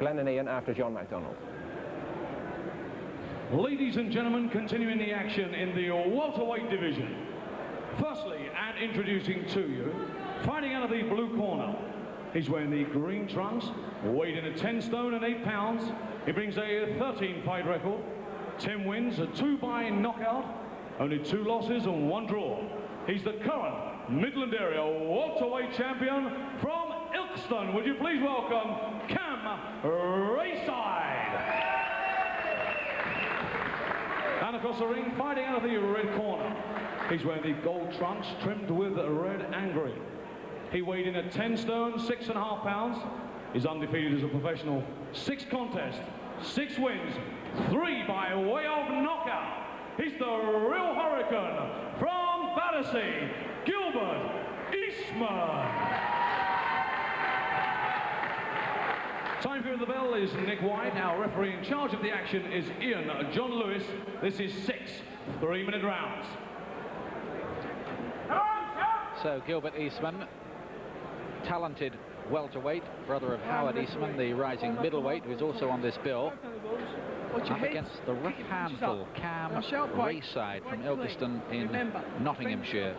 Glenn and Ian after John MacDonald. Ladies and gentlemen, continuing the action in the welterweight division. Firstly, and introducing to you, fighting out of the blue corner, he's wearing the green trunks, weighed in at 10 stone and 8 pounds. He brings a 13-fight record, 10 wins, a 2 by knockout, only 2 losses and 1 draw. He's the current Midland area welterweight champion from Ilkeston. Would you please welcome Raeside? And across the ring, fighting out of the red corner, he's wearing the gold trunks trimmed with red and green. He weighed in at 10 stone, 6.5 pounds. He's undefeated as a professional. 6 contests, 6 wins, 3 by way of knockout. He's the real Hurricane from Battersea, Gilbert Eastman. Time for the bell is Nick White. Our referee in charge of the action is Ian John Lewis. This is 6 3-minute rounds. So Gilbert Eastman, talented welterweight, brother of Howard Eastman, the rising middleweight, who's also on this bill. Up against the rough handful, Cam Raeside from Ilkeston in Nottinghamshire.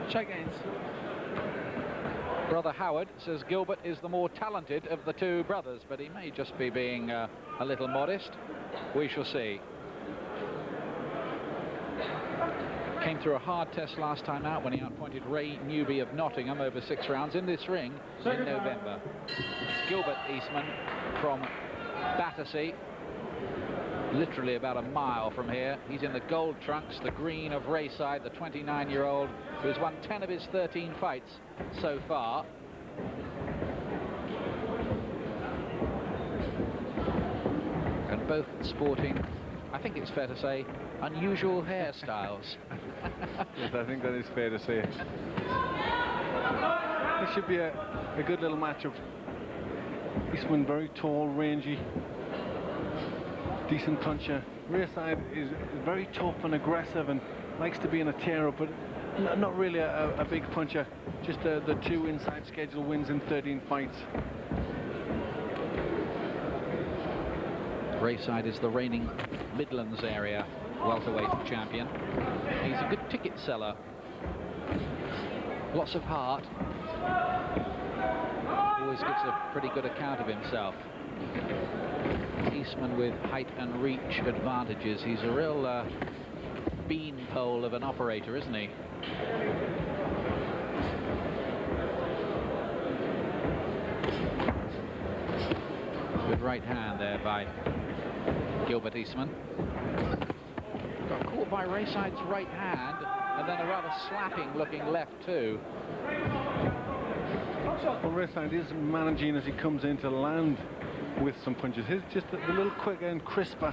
Shake hands. Brother Howard says Gilbert is the more talented of the 2 brothers, but he may just be being a little modest. We shall see. Came through a hard test last time out when he outpointed Ray Newby of Nottingham over 6 rounds in this ring in November. It's Gilbert Eastman from Battersea, literally about a mile from here. He's in the gold trunks, the green of Raeside, the 29-year-old who has won 10 of his 13 fights so far. And both sporting, I think it's fair to say, unusual hairstyles. Yes, I think that is fair to say. This should be a good little matchup. Eastman very tall, rangy, decent puncher. Raeside is very tough and aggressive and likes to be in a tear-up, but not really a big puncher. Just the 2 inside schedule wins in 13 fights. Raeside is the reigning Midlands area welterweight champion. He's a good ticket seller. Lots of heart. Always gives a pretty good account of himself. Eastman with height and reach advantages. He's a real beanpole of an operator, isn't he? Good right hand there by Gilbert Eastman. Got caught by Raeside's right hand, and then a rather slapping looking left too. Well, Raeside is managing as he comes in to land with some punches. His just a little quicker and crisper.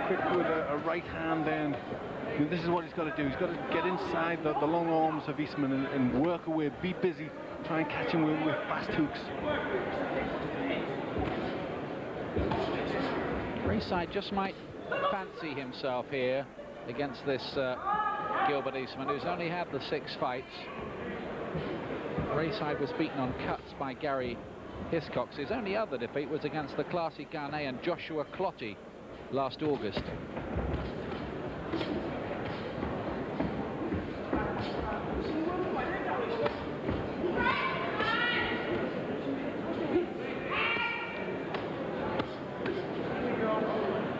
Quick with a right hand then. I mean, this is what he's got to do. He's got to get inside the long arms of Eastman and work away, be busy, try and catch him with fast hooks. Raeside just might fancy himself here against this Gilbert Eastman, who's only had the 6 fights. Raeside was beaten on cuts by Gary Hiscox. His only other defeat was against the classy Ghanaian Joshua Clotty last August.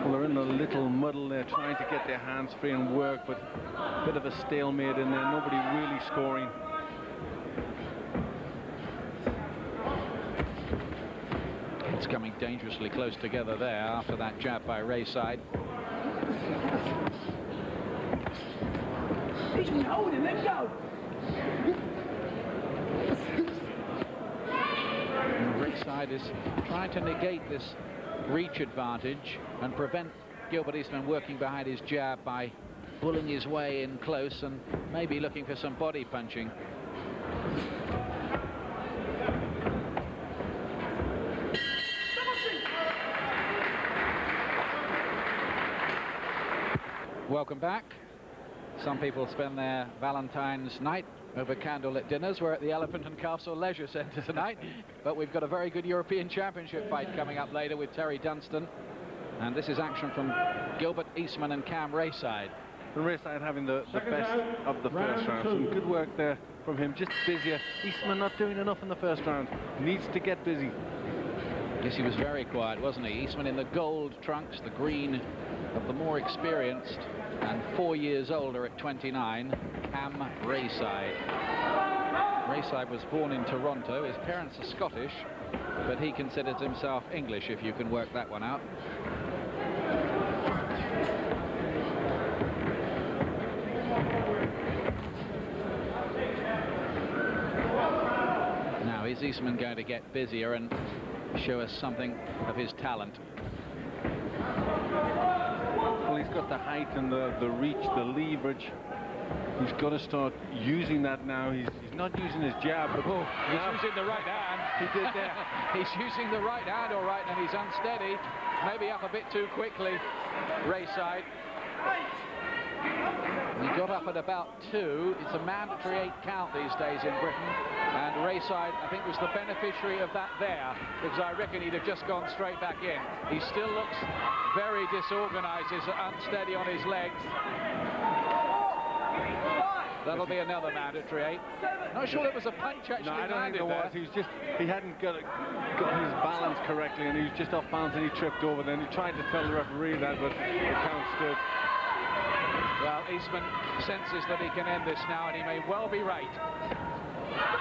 Well, they're in a little muddle there, trying to get their hands free and work, but a bit of a stalemate in there, nobody really scoring. It's coming dangerously close together there after that jab by Raeside. Hold him, let him go. Raeside is trying to negate this reach advantage and prevent Gilbert Eastman working behind his jab by pulling his way in close and maybe looking for some body punching. Welcome back. Some people spend their Valentine's night over candlelit dinners. We're at the Elephant and Castle Leisure Centre tonight, but we've got a very good European Championship fight coming up later with Terry Dunstan. And this is action from Gilbert Eastman and Cam Raeside. And Raeside having the best of the first round. Some good work there from him, just busier. Eastman not doing enough in the first round. Needs to get busy. Yes, he was very quiet, wasn't he? Eastman in the gold trunks, the green of the more experienced and 4 years older at 29, Cam Raeside. Raeside was born in Toronto. His parents are Scottish, but he considers himself English, if you can work that one out. Now, is Eastman going to get busier and show us something of his talent? Well, he's got the height and the reach, the leverage. He's got to start using that now. He's not using his jab, but he's using the right hand. He did there. He's using the right hand, all right, and he's unsteady. Maybe up a bit too quickly, Raeside. He got up at about 2. It's a mandatory 8 count these days in Britain, and Raeside, I think, was the beneficiary of that there, because I reckon he'd have just gone straight back in. He still looks very disorganized, is unsteady on his legs. That'll be another mandatory 8. Not sure it was a punch actually. No, I don't think it was. There. He hadn't got his balance correctly, and he was just off balance and he tripped over. Then he tried to tell the referee that, but the count stood. Well, Eastman senses that he can end this now, and he may well be right.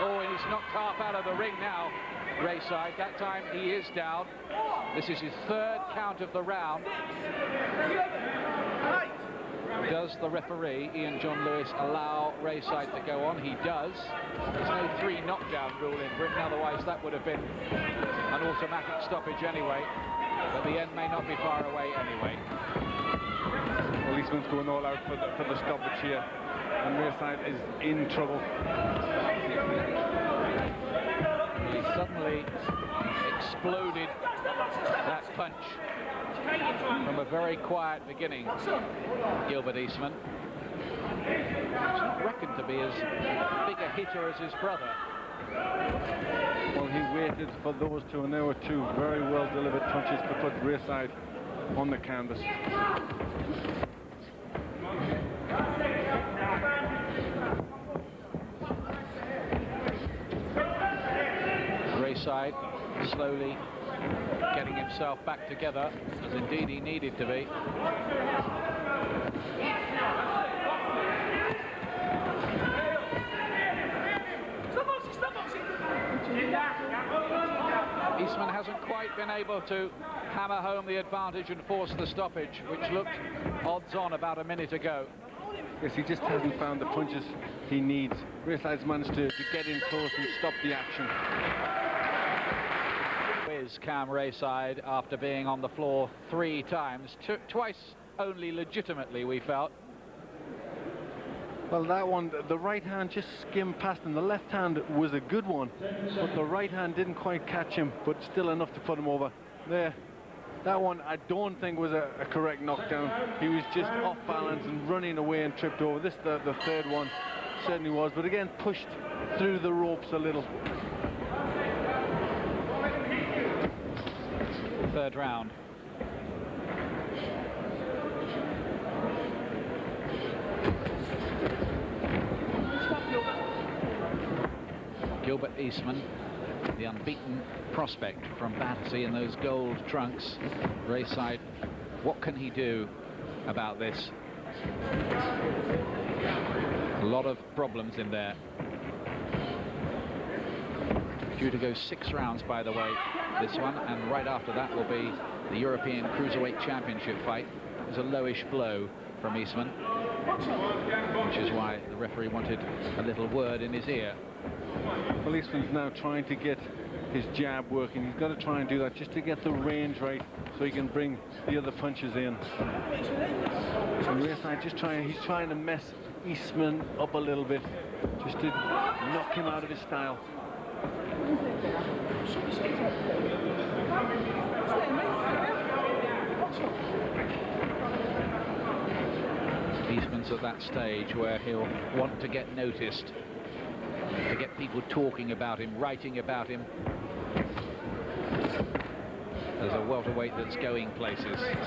Oh, and he's knocked half out of the ring now, Raeside. That time he is down. This is his 3rd count of the round. Does the referee, Ian John Lewis, allow Raeside to go on? He does. There's no 3 knockdown rule in Britain, otherwise that would have been an automatic stoppage anyway. But the end may not be far away anyway. Well, Eastman's going all out for the stoppage here, and Raeside is in trouble. He suddenly exploded that punch from a very quiet beginning, Gilbert Eastman. He's not reckoned to be as big a hitter as his brother. Well, he waited for those 2, and there were 2 very well delivered punches to put Raeside on the canvas. Raeside slowly getting himself back together, as indeed he needed to be. Eastman hasn't quite been able to hammer home the advantage and force the stoppage, which looked odds on about a minute ago. Yes, he just hasn't found the punches he needs. Raeside's managed to get in close and stop the action. Is Cam Raeside after being on the floor 3 times, twice only legitimately, we felt. Well, that one, the right hand just skimmed past him. The left hand was a good one, but the right hand didn't quite catch him, but still enough to put him over. There, that one I don't think was a correct knockdown. He was just off balance and running away and tripped over. This, the 3rd one, certainly was, but again, pushed through the ropes a little. 3rd round. Gilbert Eastman, the unbeaten prospect from Battersea in those gold trunks. Raeside, what can he do about this? A lot of problems in there. Due to go 6 rounds, by the way, this one, and right after that will be the European Cruiserweight Championship fight. There's a lowish blow from Eastman, which is why the referee wanted a little word in his ear. Well, Eastman's now trying to get his jab working. He's got to try and do that just to get the range right, so he can bring the other punches in. And Raeside just he's trying to mess Eastman up a little bit, just to knock him out of his style. Eastman's at that stage where he'll want to get noticed. get people talking about him, writing about him. There's a welterweight that's going places. It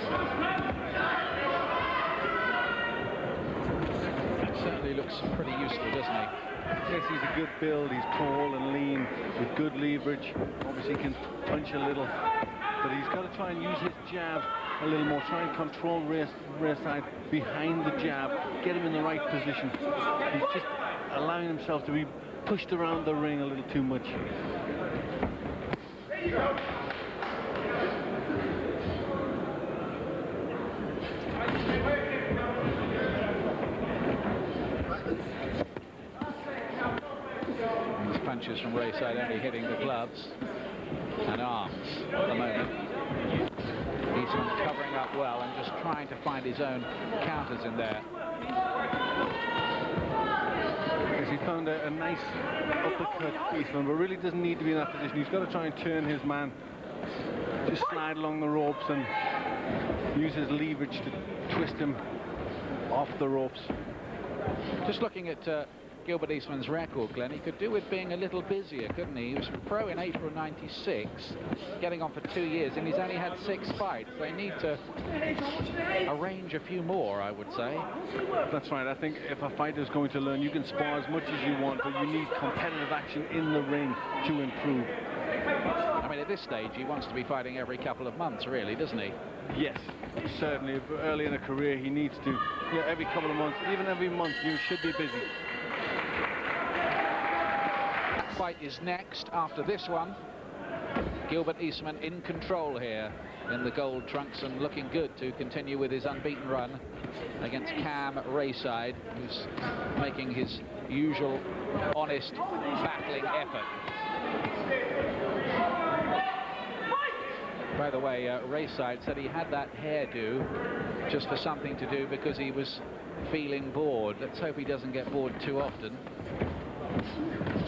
certainly looks pretty useful, doesn't he? Yes, he's a good build. He's tall and lean with good leverage. Obviously, he can punch a little, but he's got to try and use his jab a little more. Try and control Raeside behind the jab, get him in the right position. He's just allowing himself to be pushed around the ring a little too much. These punches from Raeside only hitting the gloves and arms at the moment. Eastman covering up well and just trying to find his own counters in there. Yes, he found a nice uppercut, Eastman, but really doesn't need to be in that position. He's got to try and turn his man, just slide along the ropes and use his leverage to twist him off the ropes. Just looking at Gilbert Eastman's record, Glenn, he could do with being a little busier, couldn't he? He was pro in April '96, getting on for 2 years, and he's only had 6 fights. They need to arrange a few more, I would say. That's right. I think if a fighter's going to learn, you can spar as much as you want, but you need competitive action in the ring to improve. I mean, at this stage, he wants to be fighting every couple of months, really, doesn't he? Yes, certainly. But early in a career, he needs to, every couple of months, even every month, you should be busy. Fight is next after this one. Gilbert Eastman in control here in the gold trunks and looking good to continue with his unbeaten run against Cam Raeside, who's making his usual honest battling effort. By the way, Raeside said he had that hairdo just for something to do because he was feeling bored. Let's hope he doesn't get bored too often.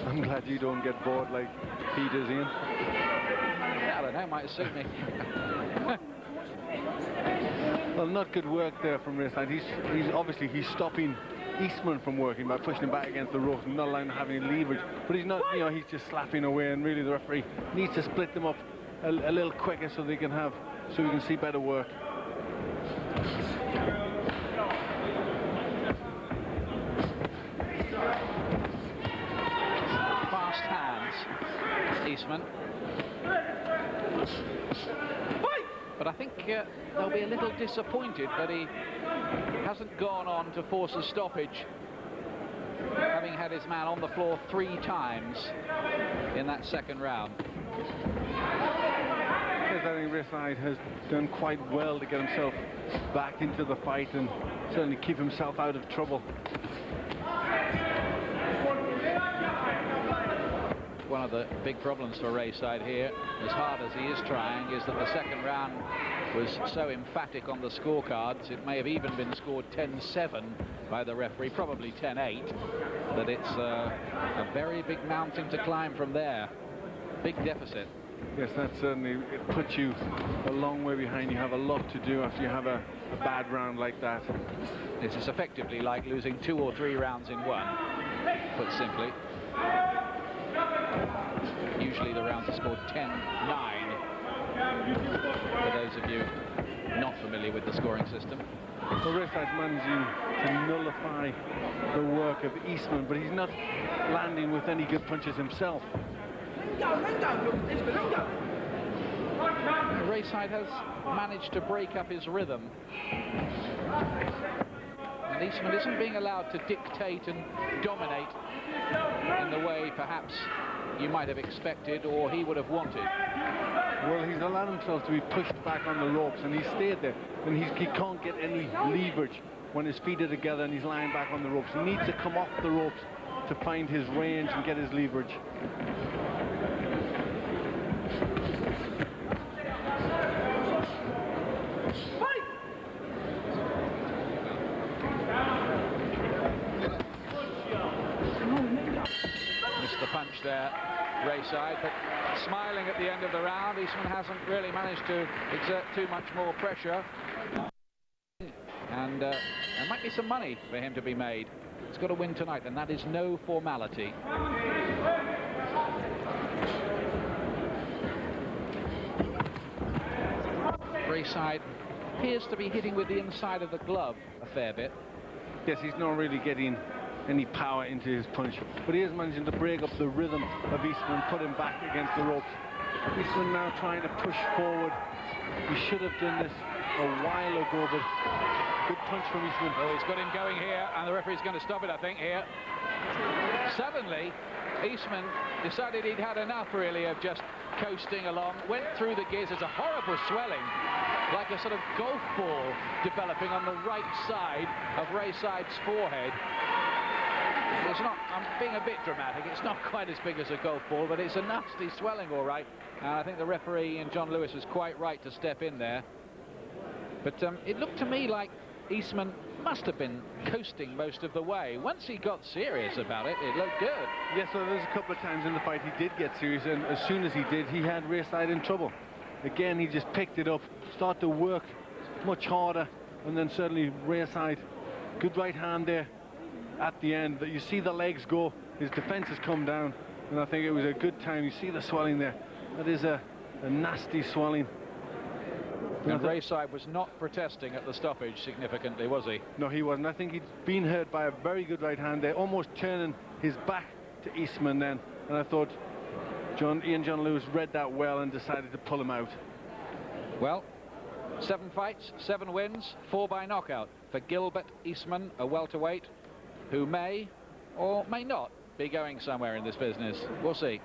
I'm glad you don't get bored like he does, Ian. I don't know, might suit me. Well, not good work there from Raeside. He's obviously stopping Eastman from working by pushing him back against the ropes and not allowing him to have any leverage. But he's not, he's just slapping away, and really the referee needs to split them up a little quicker so we can see better work. Fast hands, Eastman. But I think they'll be a little disappointed that he hasn't gone on to force a stoppage, having had his man on the floor 3 times in that second round. Yes, I think Raeside has done quite well to get himself back into the fight and certainly keep himself out of trouble. One of the big problems for Raeside here, as hard as he is trying, is that the second round was so emphatic on the scorecards. It may have even been scored 10-7 by the referee, probably 10-8, that it's a very big mountain to climb from there. Big deficit. Yes, that certainly, it puts you a long way behind. You have a lot to do after you have a bad round like that. This is effectively like losing 2 or 3 rounds in one, put simply. Usually the rounds are scored 10-9, for those of you not familiar with the scoring system. So Raeside's managing to nullify the work of Eastman, but he's not landing with any good punches himself. Raeside has managed to break up his rhythm, and Eastman isn't being allowed to dictate and dominate in the way perhaps you might have expected or he would have wanted. Well, he's allowed himself to be pushed back on the ropes, and he stayed there, and he can't get any leverage when his feet are together and he's lying back on the ropes. He needs to come off the ropes to find his range and get his leverage. Missed the punch there, Raeside, but smiling at the end of the round. Eastman hasn't really managed to exert too much more pressure, and there might be some money for him to be made. He's got to win tonight, and that is no formality. Raeside appears to be hitting with the inside of the glove a fair bit. Yes, he's not really getting any power into his punch, but he is managing to break up the rhythm of Eastman, put him back against the ropes. Eastman now trying to push forward. He should have done this a while ago, but good punch from Eastman. Oh, he's got him going here, and the referee's going to stop it, I think, here. Suddenly, Eastman decided he'd had enough, really, of just coasting along, went through the gears. There's a horrible swelling, like a sort of golf ball developing on the right side of Raeside's forehead. It's not, I'm being a bit dramatic, it's not quite as big as a golf ball, but it's a nasty swelling, all right. And I think the referee, Ian John Lewis, was quite right to step in there. But it looked to me like Eastman must have been coasting most of the way. Once he got serious about it, it looked good. Yes, so there's a couple of times in the fight he did get serious, and as soon as he did, he had Raeside in trouble. Again, he just picked it up, started to work much harder, and then suddenly Raeside, good right hand there at the end. You see the legs go, his defense has come down, and I think it was a good time. You see the swelling there. That is a nasty swelling. And Raeside was not protesting at the stoppage significantly, was he? No, he wasn't. I think he'd been hurt by a very good right hand there, almost turning his back to Eastman then. And I thought Ian John Lewis read that well and decided to pull him out. Well, 7 fights, 7 wins, 4 by knockout for Gilbert Eastman, a welterweight, who may or may not be going somewhere in this business. We'll see.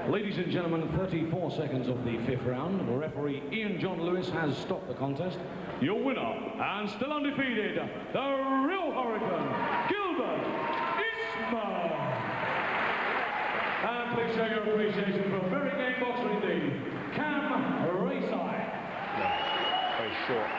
Ladies and gentlemen, 34 seconds of the 5th round. Referee Ian John Lewis has stopped the contest. Your winner, and still undefeated, the real Hurricane, Gilbert Eastman. And please show your appreciation for a very game boxer indeed, Raeside. Very short.